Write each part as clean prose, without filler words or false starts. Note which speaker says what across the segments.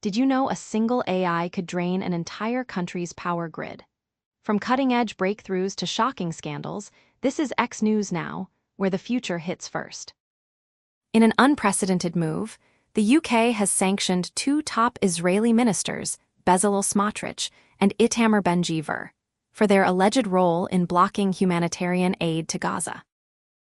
Speaker 1: Did you know a single AI could drain an entire country's power grid? From cutting-edge breakthroughs to shocking scandals, this is X News Now, where the future hits first. In an unprecedented move, the UK has sanctioned two top Israeli ministers, Bezalel Smotrich and Itamar Ben-Gvir, for their alleged role in blocking humanitarian aid to Gaza.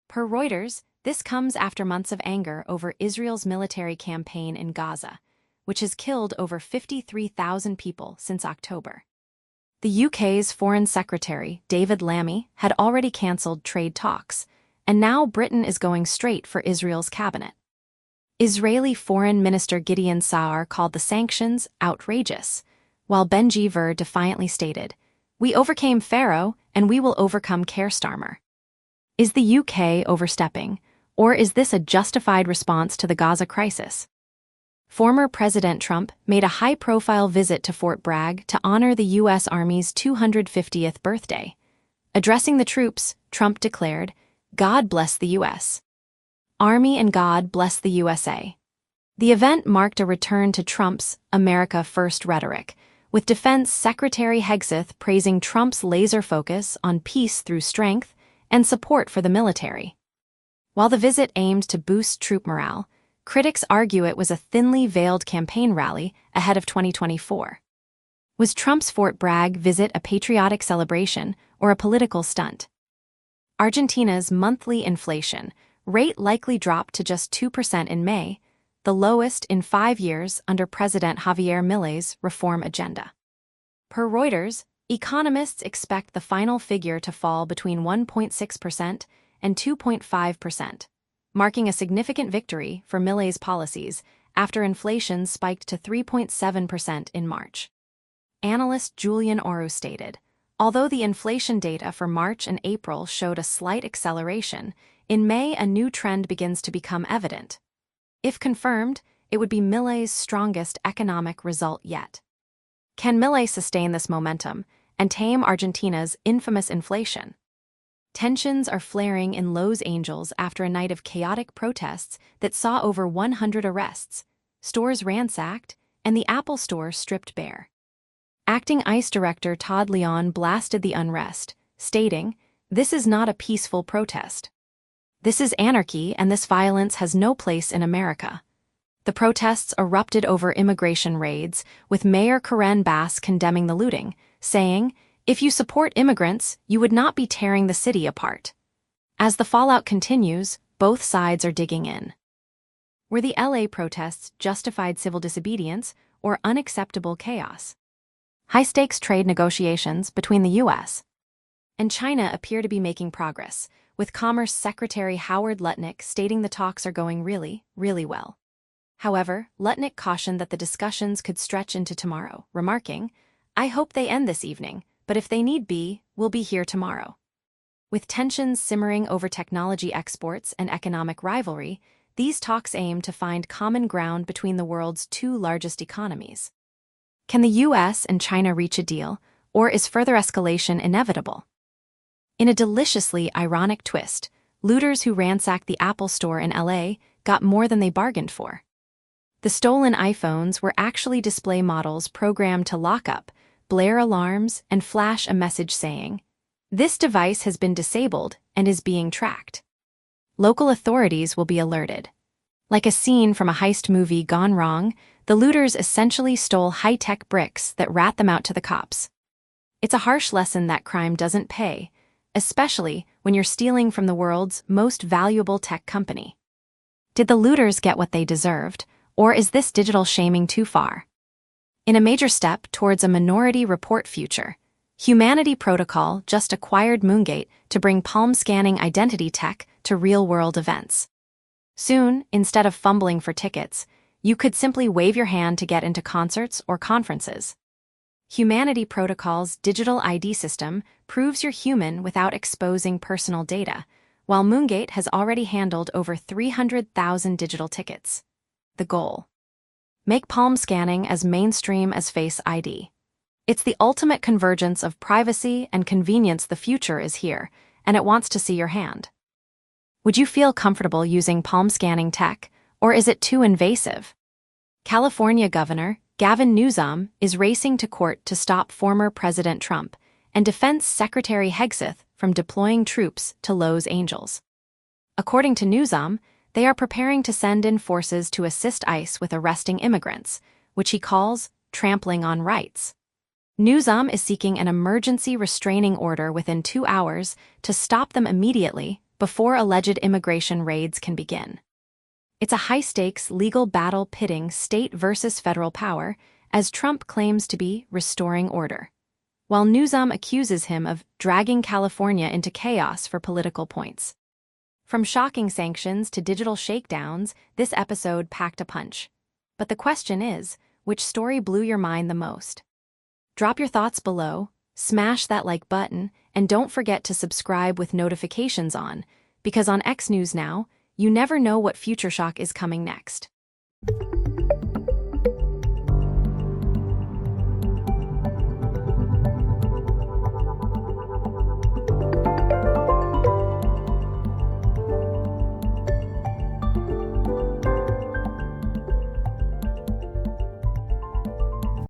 Speaker 1: Per Reuters, this comes after months of anger over Israel's military campaign in Gaza, which has killed over 53,000 people since October. The UK's Foreign Secretary, David Lammy, had already cancelled trade talks, and now Britain is going straight for Israel's cabinet. Israeli Foreign Minister Gideon Saar called the sanctions outrageous, while Ben-Gvir defiantly stated, "We overcame Pharaoh, and we will overcome Keir Starmer." Is the UK overstepping, or is this a justified response to the Gaza crisis? Former President Trump made a high-profile visit to Fort Bragg to honor the U.S. Army's 250th birthday. Addressing the troops, Trump declared, "God bless the U.S. Army and God bless the USA." The event marked a return to Trump's America First rhetoric, with Defense Secretary Hegseth praising Trump's laser focus on peace through strength and support for the military. While the visit aimed to boost troop morale, critics argue it was a thinly veiled campaign rally ahead of 2024. Was Trump's Fort Bragg visit a patriotic celebration or a political stunt? Argentina's monthly inflation rate likely dropped to just 2% in May, the lowest in 5 years under President Javier Milei's reform agenda. Per Reuters, economists expect the final figure to fall between 1.6% and 2.5%, marking a significant victory for Milei's policies after inflation spiked to 3.7% in March. Analyst Julian Oru stated, although the inflation data for March and April showed a slight acceleration, in May a new trend begins to become evident. If confirmed, it would be Milei's strongest economic result yet. Can Milei sustain this momentum and tame Argentina's infamous inflation? Tensions are flaring in Los Angeles after a night of chaotic protests that saw over 100 arrests, stores ransacked, and the Apple Store stripped bare. Acting ICE Director Todd Leon blasted the unrest, stating, "This is not a peaceful protest. This is anarchy, and this violence has no place in America." The protests erupted over immigration raids, with Mayor Karen Bass condemning the looting, saying, "If you support immigrants, you would not be tearing the city apart." As the fallout continues, both sides are digging in. Were the LA protests justified civil disobedience or unacceptable chaos? High-stakes trade negotiations between the U.S. and China appear to be making progress, with Commerce Secretary Howard Lutnick stating the talks are going really, really well. However, Lutnick cautioned that the discussions could stretch into tomorrow, remarking, "I hope they end this evening, but if they need be, we'll be here tomorrow." With tensions simmering over technology exports and economic rivalry, these talks aim to find common ground between the world's two largest economies. Can the U.S. and China reach a deal, or is further escalation inevitable? In a deliciously ironic twist, looters who ransacked the Apple Store in LA got more than they bargained for. The stolen iPhones were actually display models programmed to lock up, blare alarms, and flash a message saying, "This device has been disabled and is being tracked." Local authorities will be alerted. Like a scene from a heist movie gone wrong, the looters essentially stole high-tech bricks that rat them out to the cops. It's a harsh lesson that crime doesn't pay, especially when you're stealing from the world's most valuable tech company. Did the looters get what they deserved, or is this digital shaming too far? In a major step towards a Minority Report future, Humanity Protocol just acquired Moongate to bring palm scanning identity tech to real-world events. Soon, instead of fumbling for tickets, you could simply wave your hand to get into concerts or conferences. Humanity Protocol's digital ID system proves you're human without exposing personal data, while Moongate has already handled over 300,000 digital tickets. The goal: make palm scanning as mainstream as Face ID. It's the ultimate convergence of privacy and convenience. The future is here, and it wants to see your hand. Would you feel comfortable using palm scanning tech, or is it too invasive? California Governor Gavin Newsom is racing to court to stop former President Trump and Defense Secretary Hegseth from deploying troops to Los Angeles. According to Newsom, they are preparing to send in forces to assist ICE with arresting immigrants, which he calls trampling on rights. Newsom is seeking an emergency restraining order within 2 hours to stop them immediately before alleged immigration raids can begin. It's a high-stakes legal battle pitting state versus federal power, as Trump claims to be restoring order, while Newsom accuses him of dragging California into chaos for political points. From shocking sanctions to digital shakedowns, this episode packed a punch. But the question is, which story blew your mind the most? Drop your thoughts below, smash that like button, and don't forget to subscribe with notifications on, because on X News Now, you never know what future shock is coming next.